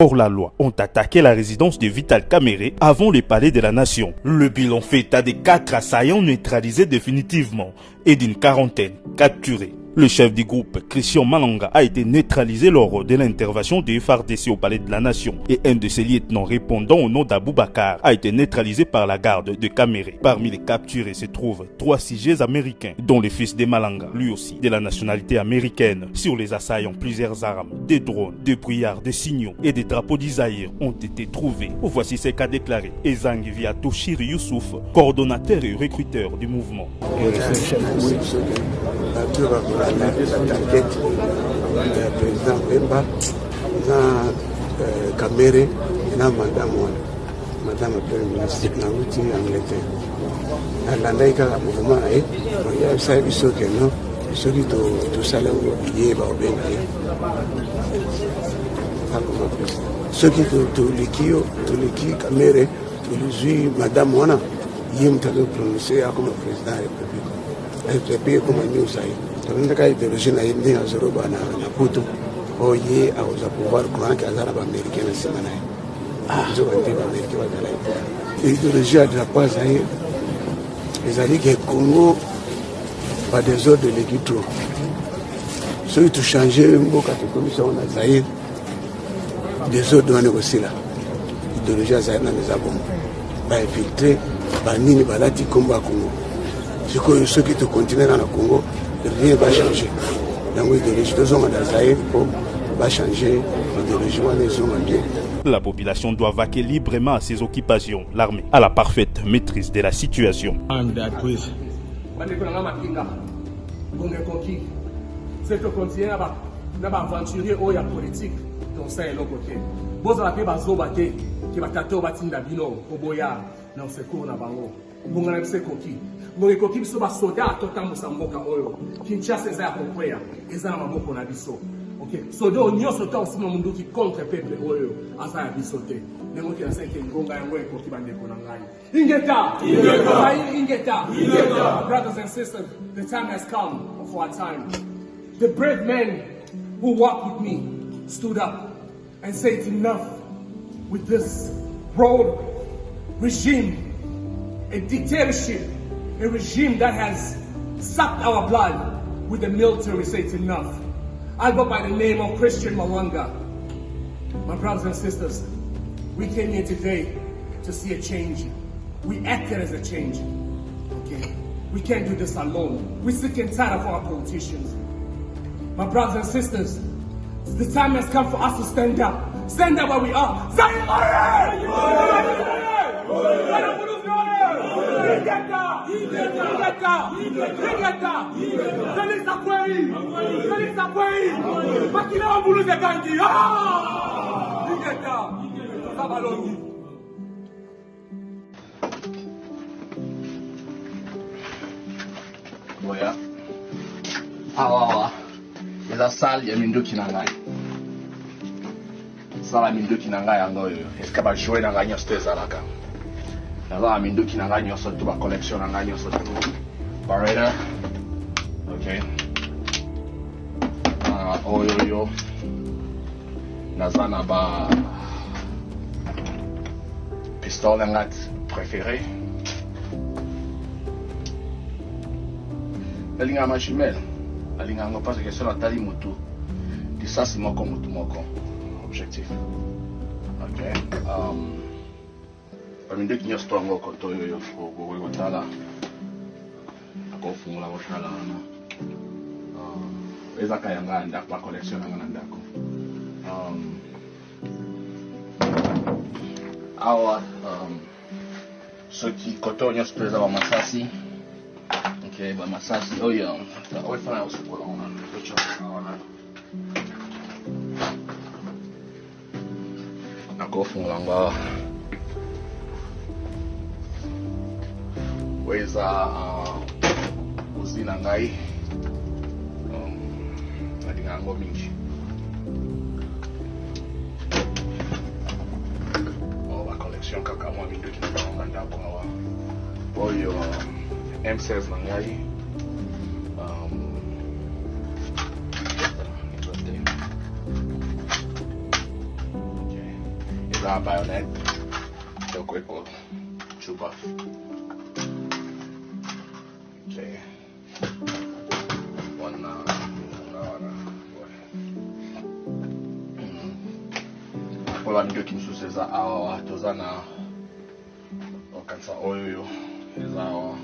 hors la loi ont attaqué la résidence de Vital Kamerhe avant le palais de la Nation. Le bilan fait état de 4 assaillants neutralisés définitivement et d'une quarantaine capturés. Le chef du groupe, Christian Malanga, a été neutralisé lors de l'intervention du FARDC au palais de la Nation et un de ses lieutenants répondant au nom d'Aboubacar a été neutralisé par la garde de Kamerhe. Parmi les capturés se trouvent 3 sujets américains, dont le fils de Malanga, lui aussi de la nationalité américaine. Sur les assaillants, plusieurs armes, des drones, des brouillards, des signaux et des drapeaux d'Isaïr ont été trouvés. Voici ce qu'a déclaré Ezang Viatoshiri Youssouf, coordonnateur et recruteur du mouvement. La target président Bemba na Kamerhe na madame premier ministre na uti Angleterre alanda ikaka mouvement ya sa biso que non soki to sala ye ba obenga soki to liki Kamerhe to lui madame wana ye mtalo prononcer comme président de la République et puis comme nous ça donc quand il est na yindi na zoro bana na puto oye a oza pouvoir courant que azara ba américain na semana zo ba te ba américain ba dala idéologie de la paz aye les alliés que Congo pas des ordres de l'équitro so il tout changer mboka to commission na Zaïre des ordres on négocier là idéologie Zaïre na les abon ba infiltrer ba nini balati combat Congo ce que ceux qui te continuent dans le Congo rien va changer. Donc l'idéologie de Zonga d'Azaïr va changer. L'idéologie de Zonga. La population doit vaquer librement à ses occupations. L'armée a la parfaite maîtrise de la situation. Morekoki biso ba soda totambusa mboka oyo Kinshasa eza ya kokwea eza na maboko na biso. OK, soda nyonso ta osima mundu ki contre peuple oyo aza ya biso te. Nengo ki na seke ngonga yango ekoki bandeko na ngai. Ingeta. Brothers and sisters, the time has come for our time. The brave men who walked with me stood up and said it's enough with this road regime, a dictatorship, a regime that has sucked our blood with the military. Say it's enough. I go by the name of Christian Malanga. My brothers and sisters, we came here today to see a change. We acted as a change. Okay? We can't do this alone. We're sick and tired of our politicians. My brothers and sisters, the time has come for us to stand up. Stand up where we are. Boya. Awa. Eza sali ya minduki na ngai. Sala minduki na ngai yango yo. Eska ba jouer na ngai nyosto ezalaka. Naza minduki na ngai nyoso tu ba collection na ngai nyoso tu. Barretta. Okay. Oyo. Naza na ba pistolet ngat préféré. Elinga machimel. Alinga ngo parce que sur la tali moto. Disasi moko moko. Objectif. Okay. Paminde kinyo store ngo koto yo go tala. Ako fungula go tala na. Eza kayanga nda kwa collection nga ndako. Awa soki koto nyo store za masasi. Okay, ba masasi oyo. Oy fana usukola ona. Kocho ona. Ako fungula ngo weza uzina ngai nadinga ngo mingi ba collection kaka mwa minduki na banganda kwa oyo M16 na ngai okay. a bayonet. So quick chuba. Okay. One Pola ndio kimsuseza awa tozana okansa oyo ezawa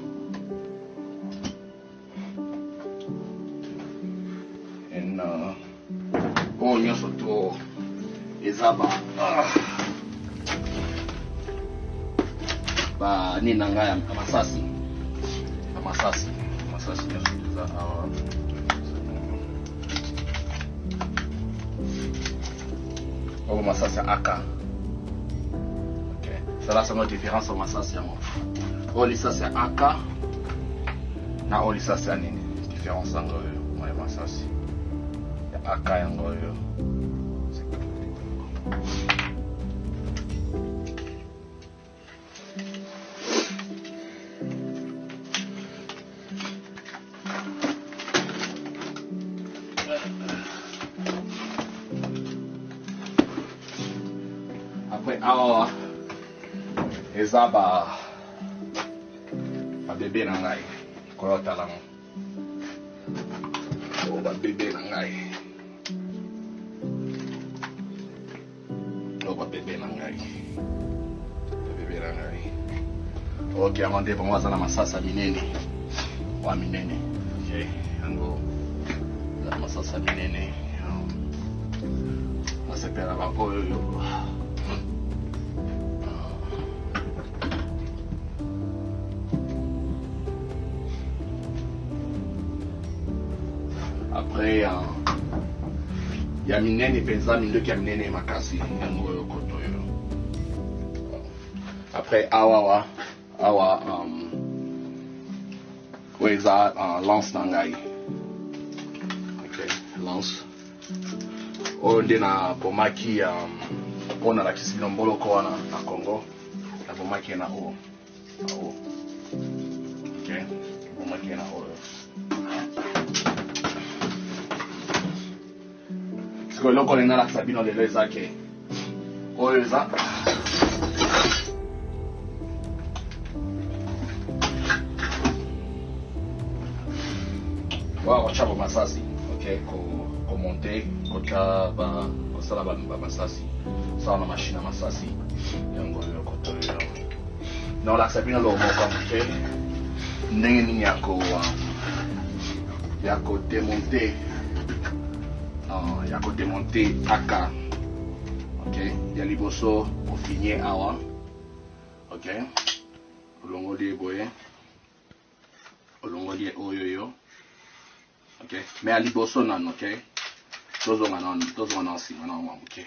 en o nyoso to ezaba ba nina ngaya amasasi nyoso eza awa o masasi aka. Ça là c'est une différence au masasi yango. Oli ça c'est aka na oli ça c'est nini? Différence yango moi masasi. Ya aka yango yo. Après awa eza ba bébé na ngai koyo talango o ba bébé na ngai ok amande pa mwaza na masasa minene wa minene okay yango na masasa minene asepela ba oyo après ya minene penza mindoki ya minene makasi yango oyo koto yo. Après awa weza lance na ngai. Okay, lance oyo nde na pomaki mpona lakisi bino mboloko wana na Congo na pomaki na o. Okay, pomaki na oyo siko eloko lenga lakisa bino lelo ezake oyo eza wacha ba masasi. Okay, ko monter kota ba kosala ba masasi sawa na machine masasi yango yo kotoyo no la sabina lo mo kamte ndenge nini yako démonter aka. Okay, ya liboso o finir awa. Okay, olongoli boye olongoli oyoyo. Okay, mais à liboso nan, okay. Tozo manan si manan, okay.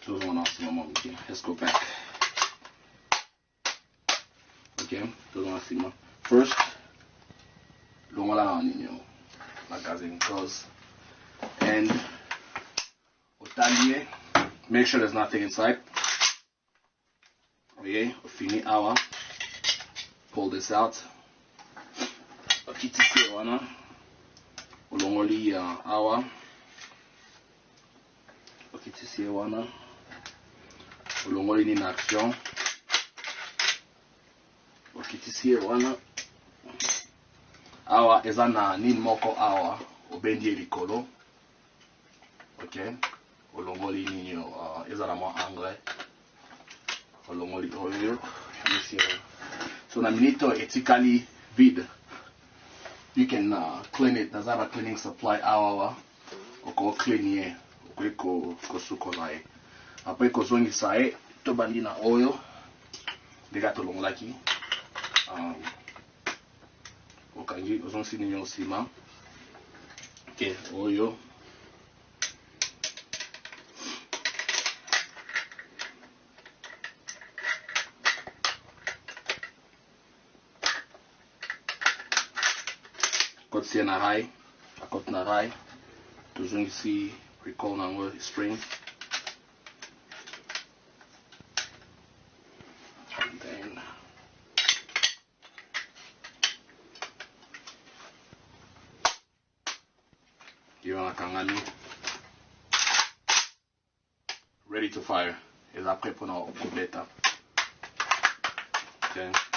Tozo manan si maman, okay. Let's go back. Okay, tozo manan si maman. First, longola na ninyo, magazine cause, and otalier. Make sure there's nothing inside. Okay, fini awa. Pull this out. Okitisi wana. Olongoli awa okitisi wana olongoli ni na action okitisi wana awa eza na nini moko awa obendi likolo. Okay, olongoli ni eza na mo anglais olongoli oyo so na minito etikali vide. You can clean it. There's a cleaning supply hour. Oko clean ye. Oko suko nae. Après ko zongi sae to bandi na oil. Dega to long laki. Okangi ozon sini yo sima. Okay, oil. Kot siya na rai, akot na rai, tuzong si recall na ngo spring. And then yung kangani ready to fire. eza prêt pour nous kubeta. Ok.